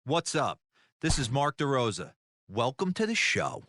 What's up? This is Mark DeRosa. Welcome to the show.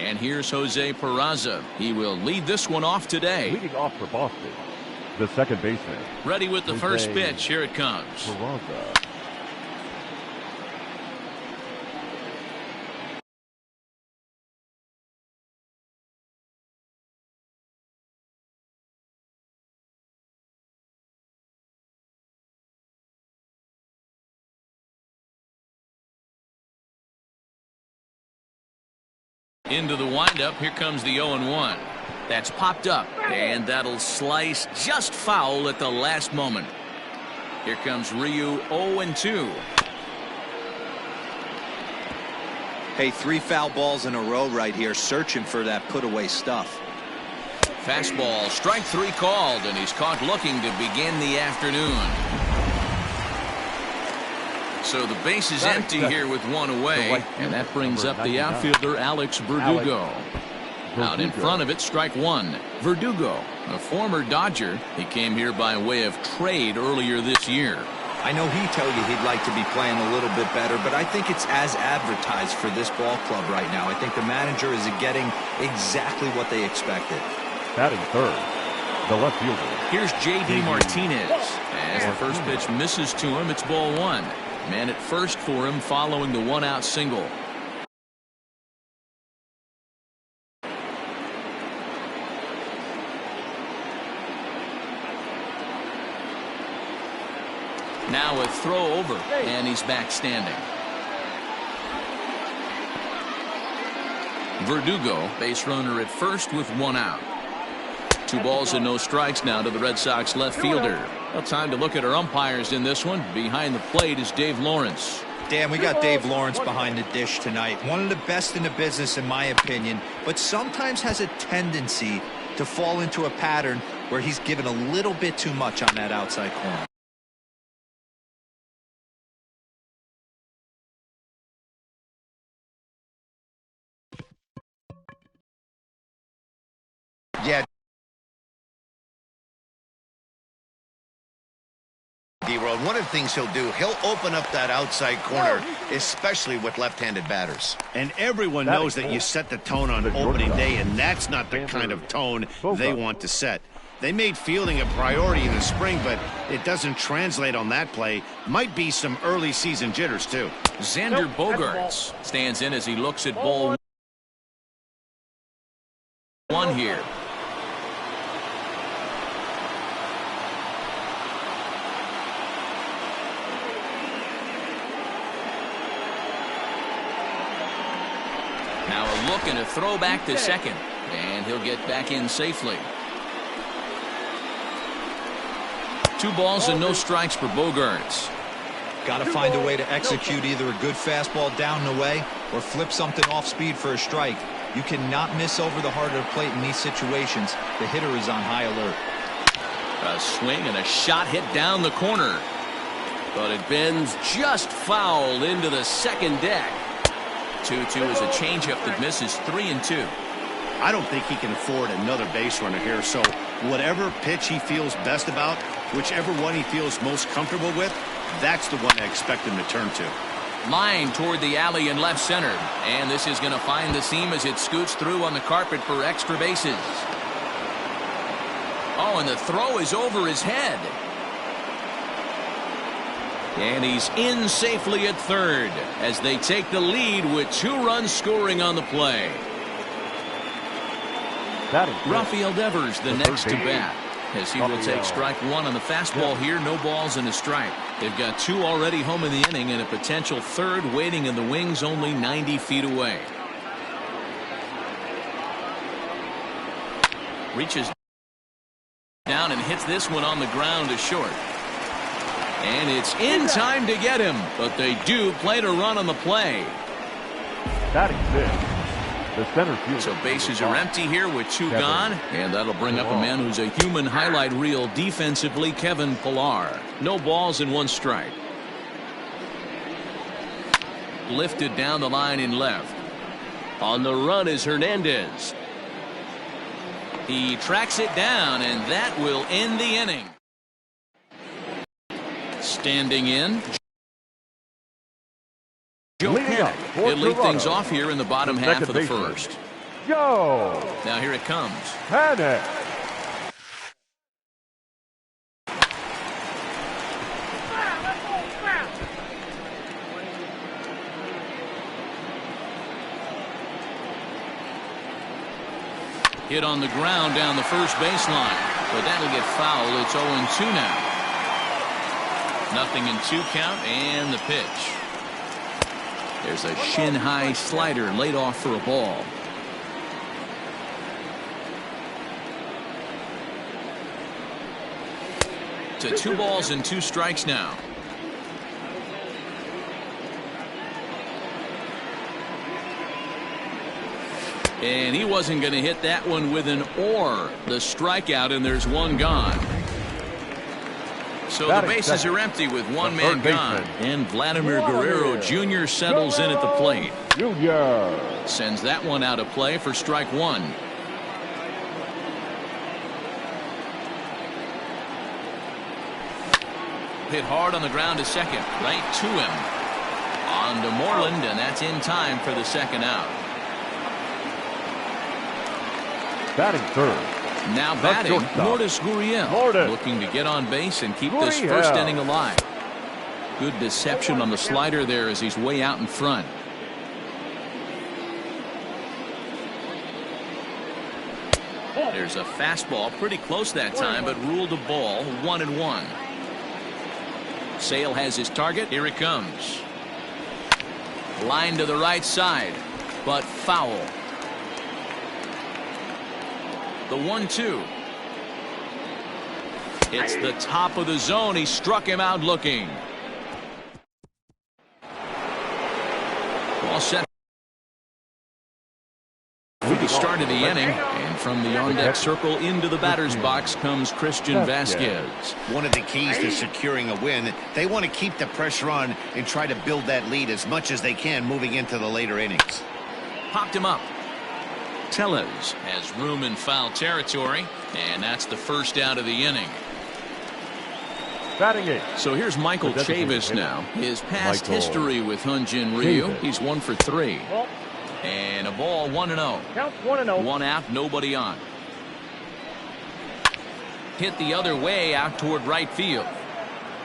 And here's Jose Peraza. He will lead this one off today. Leading off for Boston, the second baseman. Ready with the first pitch. Here it comes. Peraza. Into the windup. Here comes the 0-1. That's popped up, and that'll slice just foul at the last moment. Here comes Ryu, 0-2. Hey, 3 foul balls in a row right here, searching for that put-away stuff. Fastball, strike 3 called, and he's caught looking to begin the afternoon. So the base is empty here with 1 away, and that brings up the outfielder Alex Verdugo. Out in front of it, strike 1. Verdugo, a former Dodger. He came here by way of trade earlier this year. I know he'd tell you he'd like to be playing a little bit better, but I think it's as advertised for this ball club right now. I think the manager is getting exactly what they expected. Batting third, the left fielder. Here's J.D. Martinez. As the first pitch misses to him, it's ball 1. Man at first for him following the 1-out single. Now a throw over, and he's back standing. Verdugo, base runner at first with 1 out. 2 balls and no strikes now to the Red Sox left fielder. Well, time to look at our umpires in this one. Behind the plate is Dave Lawrence. Dan, we got Dave Lawrence behind the dish tonight. One of the best in the business, in my opinion, but sometimes has a tendency to fall into a pattern where he's given a little bit too much on that outside corner. Yeah. D-Road, one of the things he'll do, he'll open up that outside corner, especially with left-handed batters. And everyone knows that you set the tone on opening day, and that's not the kind of tone they want to set. They made fielding a priority in the spring, but it doesn't translate on that play. Might be some early season jitters, too. Xander Bogaerts stands in as he looks at ball 1 here. Now a look and a throw back to second, and he'll get back in safely. 2 balls and no strikes for Bogaerts. Got to find a way to execute either a good fastball down and away or flip something off speed for a strike. You cannot miss over the heart of the plate in these situations. The hitter is on high alert. A swing and a shot hit down the corner, but it bends just foul into the second deck. 2-2 is a changeup that misses 3-2. I don't think he can afford another base runner here, so whatever pitch he feels best about, whichever one he feels most comfortable with, that's the one I expect him to turn to. Line toward the alley in left center, and this is going to find the seam as it scoots through on the carpet for extra bases. Oh, and the throw is over his head. And he's in safely at third as they take the lead with 2 runs scoring on the play. Rafael Devers the next to bat, as he will take strike 1 on the fastball here. No balls and a strike. They've got 2 already home in the inning and a potential third waiting in the wings only 90 feet away. Reaches down and hits this one on the ground to short. And it's in time to get him, but they do play to run on the play. Batting 6, the center fielder. So bases are empty here with 2 gone, and that'll bring up a man who's a human highlight reel defensively, Kevin Pillar. No balls and 1 strike. Lifted down the line in left. On the run is Hernandez. He tracks it down, and that will end the inning. Standing in, Joe Panic. He'll lead things off here in the bottom half of the first. Joe. Now here it comes. Panic. Hit on the ground down the first baseline, but that'll get fouled. It's 0-2 now. Nothing in 2 count, and the pitch. There's a shin-high slider laid off for a ball. To 2 balls and 2 strikes now. And he wasn't going to hit that one with an or. The strikeout, and there's 1 gone. So the bases are empty with 1 man gone. And Vladimir Guerrero Jr. settles in at the plate. Junior sends that one out of play for strike 1. Hit hard on the ground to second. Right to him. On to Moreland, and that's in time for the 2nd out. Batting third. Now batting, Lourdes Gurriel, looking to get on base and keep this first inning alive. Good deception on the slider there as he's way out in front. There's a fastball pretty close that time, but ruled a ball. 1-1. Sale has his target. Here it comes. Line to the right side, but foul. The 1-2. It's the top of the zone. He struck him out looking. Ball set. The start of the inning, and from the on-deck circle into the batter's box comes Christian Vasquez. One of the keys to securing a win, they want to keep the pressure on and try to build that lead as much as they can moving into the later innings. Popped him up. Tellez has room in foul territory, and that's the first out of the inning. Batting 8. So here's Michael Chavis now. His past history with Hyunjin Ryu, he's 1 for 3. And a ball, 1-0. Count 1-0. 1 out, nobody on. Hit the other way out toward right field.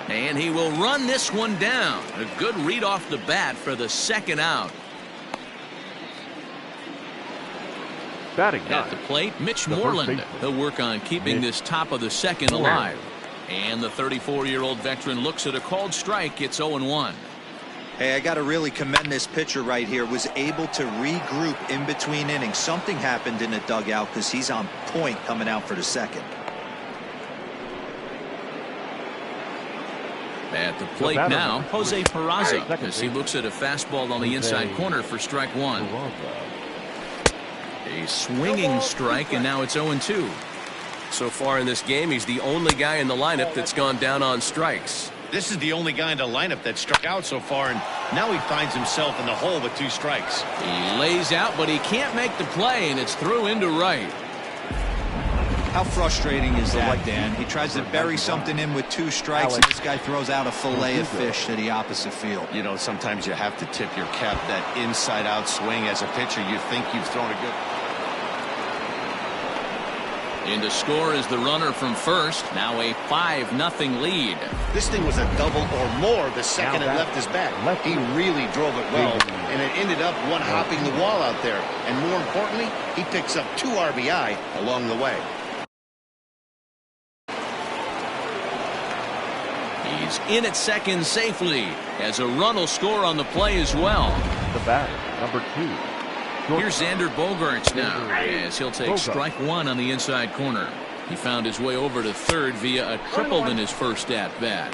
And he will run this one down. A good read off the bat for the 2nd out. Batting at the plate, Mitch Moreland. He'll work on keeping this top of the 2nd alive. And the 34-year-old veteran looks at a called strike. It's 0-1. Hey, I got to really commend this pitcher right here. Was able to regroup in between innings. Something happened in the dugout because he's on point coming out for the 2nd. At the plate now, Jose Peraza, as he looks at a fastball on the inside corner for strike 1. A swinging strike, and now it's 0-2. So far in this game, he's the only guy in the lineup that's gone down on strikes. This is the only guy in the lineup that struck out so far, and now he finds himself in the hole with 2 strikes. He lays out, but he can't make the play, and it's through into right. How frustrating is that, Dan? He tries to bury something in with 2 strikes, and this guy throws out a fillet of fish to the opposite field. You know, sometimes you have to tip your cap. That inside-out swing as a pitcher, you think you've thrown a good... In to score is the runner from first. Now a 5-0 lead. This thing was a double or more the second it left his bat. He really drove it well, and it ended up one-hopping the wall out there. And more importantly, he picks up 2 RBI along the way. He's in at second safely, as a run will score on the play as well. The batter, number 2. Here's Xander Bogaerts now, as he'll take strike 1 on the inside corner. He found his way over to third via a triple in his first at-bat.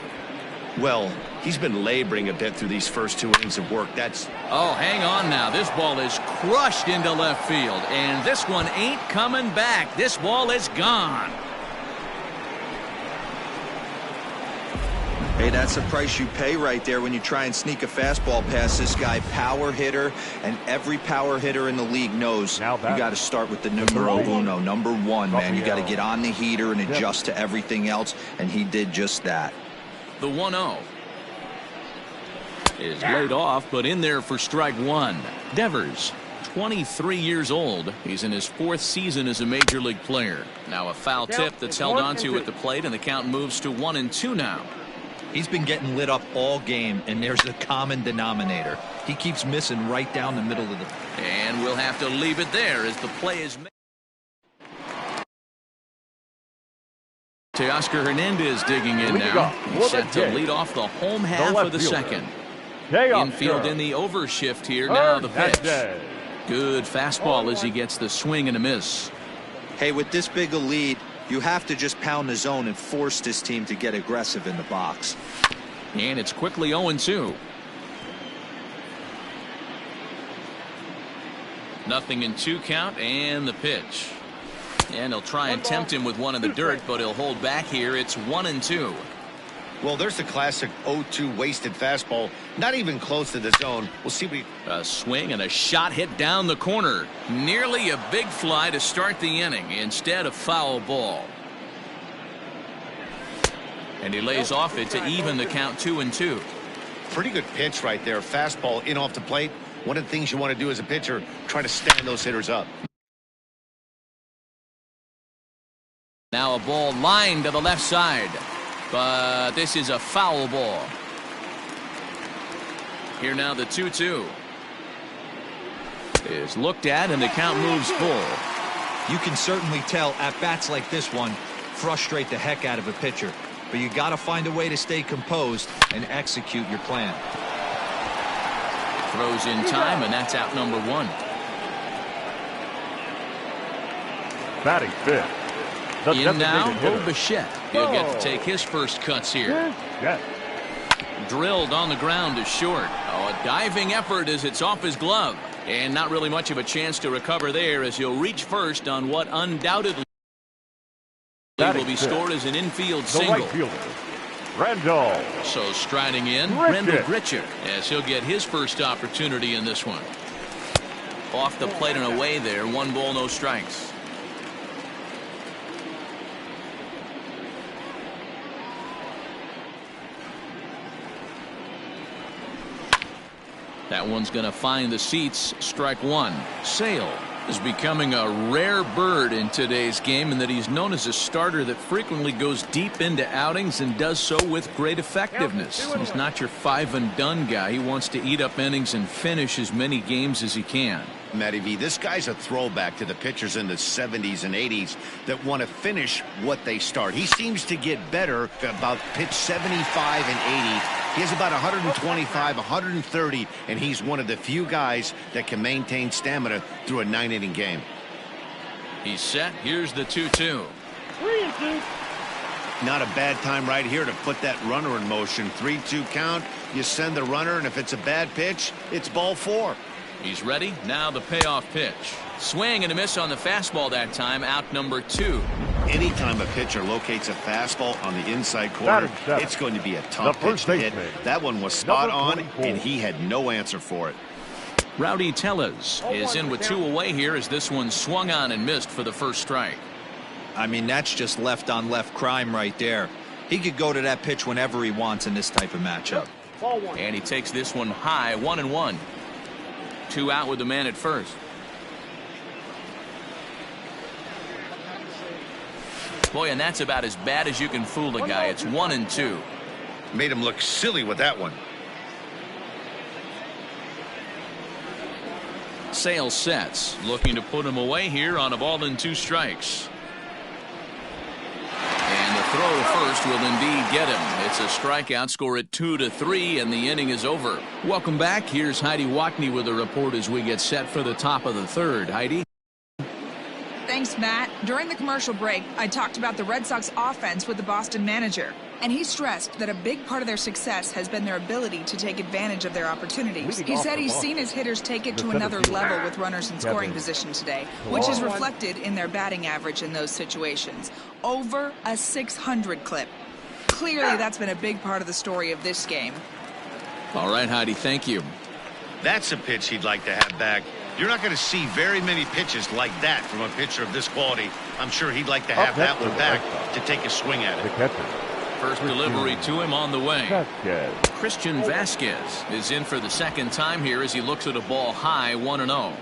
Well, he's been laboring a bit through these first 2 innings of work. Oh, hang on now. This ball is crushed into left field, and this one ain't coming back. This ball is gone. Hey, that's the price you pay right there when you try and sneak a fastball past this guy. Power hitter, and every power hitter in the league knows you got to start with the numero uno, number 1, man. You got to get on the heater and adjust to everything else, and he did just that. The 1-0 is laid off, but in there for strike 1. Devers 23 years old. He's in his 4th season as a major league player. Now a foul tip that's held onto at the plate, and the count moves to 1-2 now. He's been getting lit up all game, and there's a common denominator. He keeps missing right down the middle of the... And we'll have to leave it there as the play is made. Teoscar Hernandez digging in now. He's set to lead off the home half of the second. Infield in the overshift here. Now the pitch. Good fastball as he gets the swing and a miss. Hey, with this big a lead, you have to just pound the zone and force this team to get aggressive in the box. And it's quickly 0-2. Nothing in 2 count, and the pitch. And he'll try and tempt him with one in the dirt, but he'll hold back here. It's 1-2. Well, there's the classic 0-2 wasted fastball. Not even close to the zone. We'll see what A swing and a shot hit down the corner. Nearly a big fly to start the inning. Instead, a foul ball. And he lays off it to even the count 2-2. pretty good pitch right there. Fastball in off the plate. One of the things you want to do as a pitcher, try to stand those hitters up. Now a ball lined to the left side, but this is a foul ball. Here now the 2-2 is looked at, and the count moves full. You can certainly tell at bats like this one frustrate the heck out of a pitcher, but you got to find a way to stay composed and execute your plan. Throws in time, and that's out number one. Batting fifth. In now, Bo Bichette. He'll get to take his first cuts here. Drilled on the ground to short. Oh, a diving effort as it's off his glove. And not really much of a chance to recover there, as he'll reach first on what undoubtedly will be scored as an infield single. Right fielder, Randall. So striding in, Randall Gritcher, as he'll get his first opportunity in this one. Off the plate and away there. 1 ball, no strikes. That one's going to find the seats. Strike one. Sale is becoming a rare bird in today's game, in that he's known as a starter that frequently goes deep into outings and does so with great effectiveness. He's not your 5-and-done guy. He wants to eat up innings and finish as many games as he can. Matty V, this guy's a throwback to the pitchers in the 70s and 80s that want to finish what they start. He seems to get better about pitch 75 and 80. He has about 125, 130, and he's one of the few guys that can maintain stamina through a 9-inning game. He's set. Here's the 2-2. Not a bad time right here to put that runner in motion. 3-2 count. You send the runner, and if it's a bad pitch, it's ball 4. He's ready. Now the payoff pitch. Swing and a miss on the fastball that time. Out number 2. Anytime a pitcher locates a fastball on the inside corner, it's going to be a tough pitch to hit. That one was spot on, and he had no answer for it. Rowdy Tellez is in with 2 away here, as this one swung on and missed for the first strike. I mean, that's just left-on-left crime right there. He could go to that pitch whenever he wants in this type of matchup. And he takes this one high. 1-1. 2 out with the man at first. Boy, and that's about as bad as you can fool a guy. It's 1-2. Made him look silly with that one. Sale sets, looking to put him away here on a ball and 2 strikes. And the throw to first will indeed get him. It's a strikeout. Score at 2-3, and the inning is over. Welcome back. Here's Heidi Wackney with a report as we get set for the top of the third. Heidi? Thanks, Matt. During the commercial break, I talked about the Red Sox offense with the Boston manager, and he stressed that a big part of their success has been their ability to take advantage of their opportunities. He said he's seen his hitters take it to another level with runners in scoring position today, which is reflected in their batting average in those situations. Over a 600 clip. Clearly, that's been a big part of the story of this game. All right, Heidi, thank you. That's a pitch he'd like to have back. You're not going to see very many pitches like that from a pitcher of this quality. I'm sure he'd like to have that one back to take a swing at it. First delivery to him on the way. Christian Vasquez is in for the second time here as he looks at a ball high. 1-0.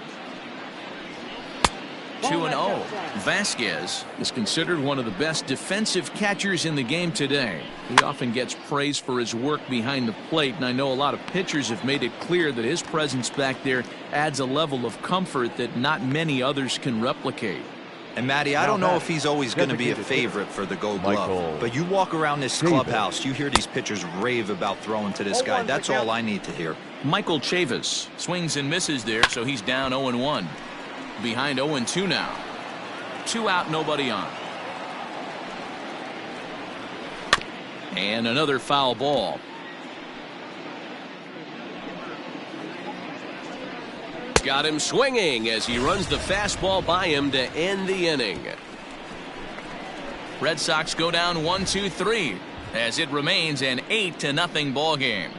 2-0. Vasquez is considered one of the best defensive catchers in the game today. He often gets praise for his work behind the plate, and I know a lot of pitchers have made it clear that his presence back there adds a level of comfort that not many others can replicate. And Matty, I don't know if he's always going to be a favorite for the Gold Glove, but you walk around this clubhouse, you hear these pitchers rave about throwing to this guy. That's all I need to hear. Michael Chavis swings and misses there, so he's down 0-1. Behind 0-2 now. 2 out, nobody on. And another foul ball. Got him swinging as he runs the fastball by him to end the inning. Red Sox go down 1-2-3 as it remains an 8-0 ball game.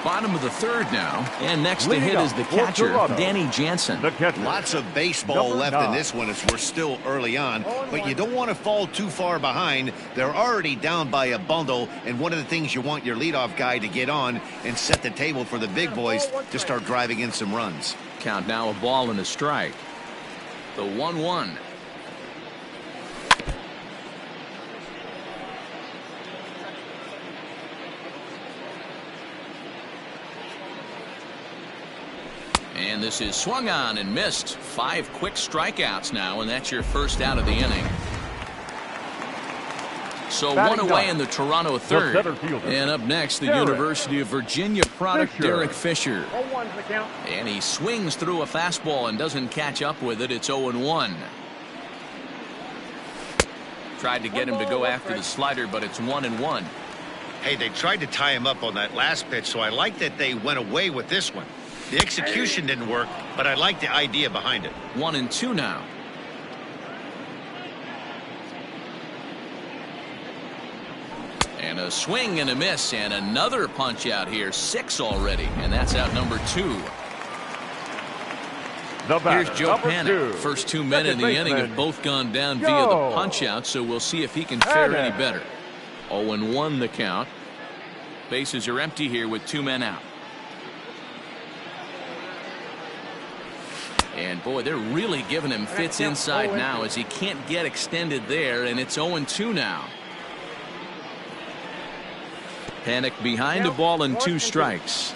Bottom of the third now, and next to hit is the catcher, Danny Jansen. Lots of baseball left in this one as we're still early on, but you don't want to fall too far behind. They're already down by a bundle, and one of the things you want your leadoff guy to get on and set the table for the big boys to start driving in some runs. Count now, a ball and a strike. The 1-1. And this is swung on and missed. 5 quick strikeouts now, and that's your first out of the inning. So one away in the Toronto third. And up next, the University of Virginia product, Derek Fisher. And he swings through a fastball and doesn't catch up with it. It's 0-1. Tried to get him to go after the slider, but it's 1-1. Hey, they tried to tie him up on that last pitch, so I like that they went away with this one. The execution didn't work, but I like the idea behind it. 1-2 now. And a swing and a miss, and another punch out here. 6 already, and that's out number 2. Here's Joe Panik. First 2 men in the inning have both gone down via the punch out, so we'll see if he can fare any better. 0-1 the count. Bases are empty here with 2 men out. And boy, they're really giving him fits inside now as he can't get extended there, and it's 0-2 now. Panik behind a ball and 2 strikes.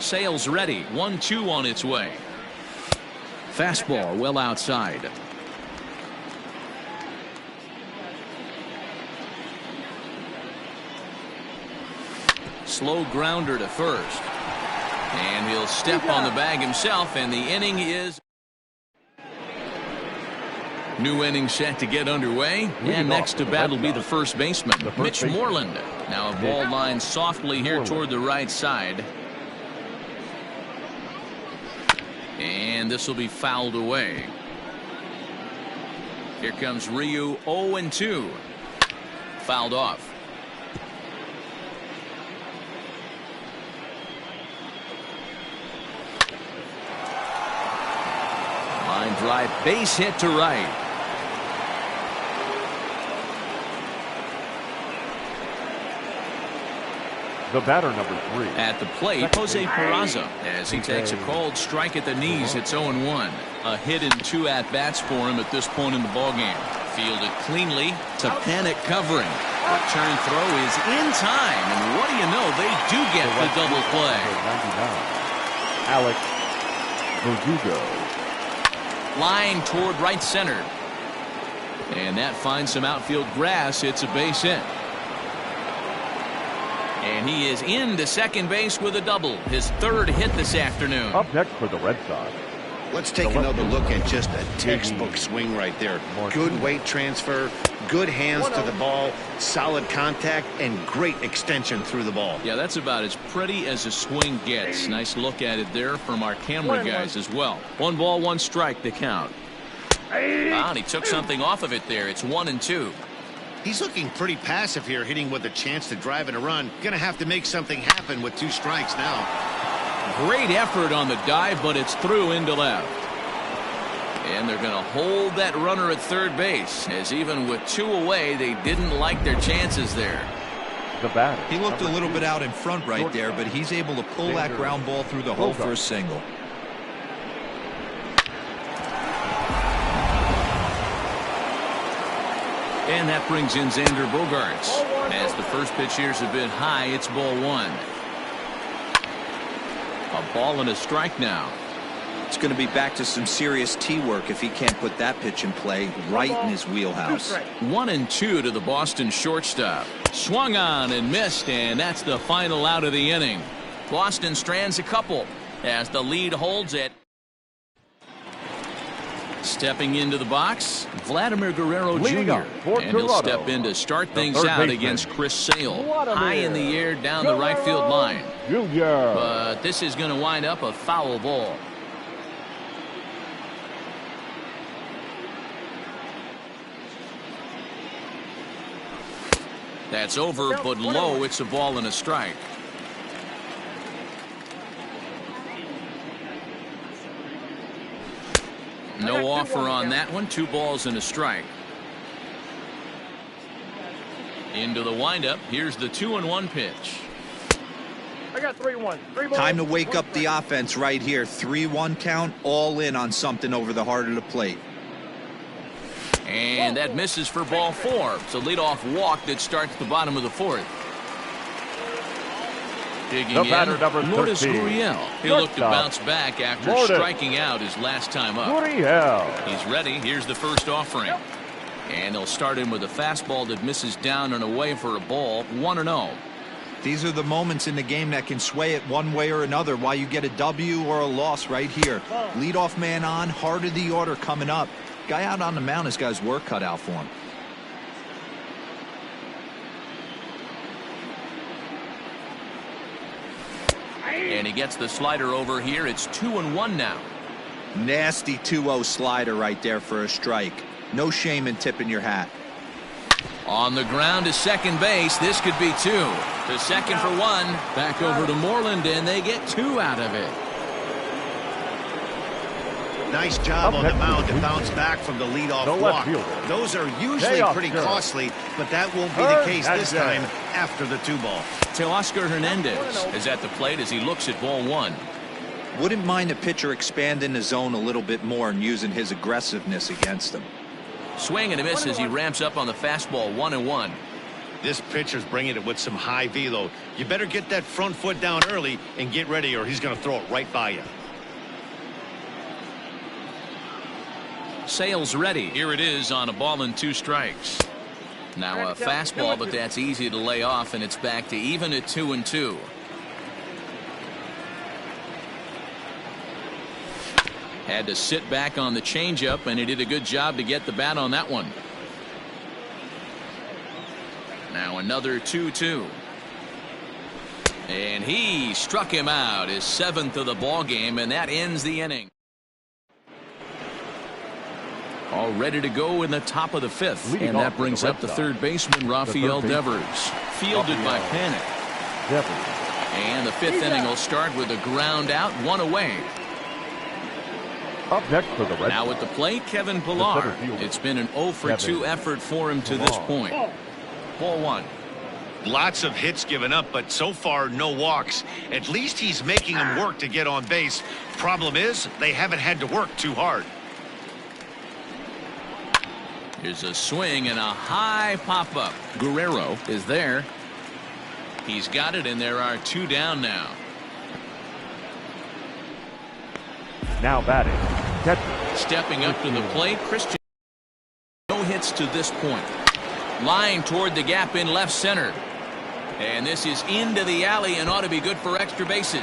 Sales ready. 1-2 on its way. Fastball well outside. Slow grounder to first. And he'll step on the bag himself, and the inning is. New inning set to get underway, and next to bat will be the first baseman, Mitch Moreland. Now a ball lined softly here toward the right side. And this will be fouled away. Here comes Ryu, 0-2. Fouled off. Line drive, base hit to right. The batter, number 3. At the plate, Jose Peraza, as he takes a cold strike at the knees. It's 0-1. A hit and 2 at-bats for him at this point in the ballgame. Fielded cleanly to Panik covering. Return throw is in time, and what do you know, they do get the double play. Alex Verdugo. Line toward right center. And that finds some outfield grass. It's a base hit. And he is into second base with a double. His 3rd hit this afternoon. Up next for the Red Sox. Let's take another look at just a textbook swing right there. Good weight transfer, good hands to the ball, solid contact, and great extension through the ball. Yeah, that's about as pretty as a swing gets. Nice look at it there from our camera guys as well. 1 ball, 1 strike, the count. Wow, and he took something off of it there. It's 1-2. He's looking pretty passive here, hitting with a chance to drive in a run. Gonna have to make something happen with 2 strikes now. Great effort on the dive, but it's through into left. And they're going to hold that runner at third base, as even with 2 away, they didn't like their chances there. the batter. He looked a little bit out in front right there, but he's able to pull that ground ball through the hole for a single. And that brings in Xander Bogaerts. As the first pitch here's a bit high, it's ball one. A ball and a strike now. It's going to be back to some serious tee work if he can't put that pitch in play right in his wheelhouse. 1-2 to the Boston shortstop. Swung on and missed, and that's the final out of the inning. Boston strands a couple as the lead holds it. Stepping into the box, Vladimir Guerrero Jr. And he'll step in to start things out against Chris Sale. High in the air down the right field line. But this is going to wind up a foul ball. That's over, but low. It's a ball and a strike. No offer on that one. 2 balls and a strike. Into the windup. Here's the 2-1 pitch. I got 3-1. Time to wake up the offense right here. 3-1 count, all in on something over the heart of the plate. And that misses for ball 4. It's a leadoff walk that starts the bottom of the 4th. Digging in, Lourdes Gurriel. He'll look to bounce back after striking out his last time up. He's ready. Here's the first offering. And they'll start him with a fastball that misses down and away for a ball. 1-0. These are the moments in the game that can sway it one way or another. Why you get a W or a loss right here. Leadoff man on, heart of the order coming up. Guy out on the mound has got his work cut out for him. And he gets the slider over here. It's 2-1 now. Nasty 2-0 slider right there for a strike. No shame in tipping your hat. On the ground to second base. This could be 2. To second for 1. Back over to Moreland, and they get 2 out of it. Nice job on the mound to bounce back from the leadoff walk. Those are usually pretty costly, but that won't be the case this time after the 2-ball. Teoscar Hernandez is at the plate as he looks at ball 1. Wouldn't mind a pitcher expanding the zone a little bit more and using his aggressiveness against him. Swing and a miss as he ramps up on the fastball. 1-1. This pitcher's bringing it with some high velo. You better get that front foot down early and get ready, or he's going to throw it right by you. Sale's ready. Here it is on a ball and 2 strikes. Now a fastball, but that's easy to lay off, and it's back to even at 2-2. Had to sit back on the changeup, and he did a good job to get the bat on that one. Now another 2-2. And he struck him out, his 7th of the ball game, and that ends the inning. All ready to go in the top of the 5th. And that brings up the third baseman, Rafael Devers. Fielded by Panic. And the 5th inning will start with a ground out, 1 away. Up next for the Red Now at the plate, Kevin Pillar. It's been an 0-for-2 effort for him to this point. Ball 1. Lots of hits given up, but so far no walks. At least he's making them work to get on base. Problem is, they haven't had to work too hard. Here's a swing and a high pop-up. Guerrero is there. He's got it, and there are 2 down now. Now batting. Stepping up to the plate, Christian. No hits to this point. Line toward the gap in left center. And this is into the alley and ought to be good for extra bases.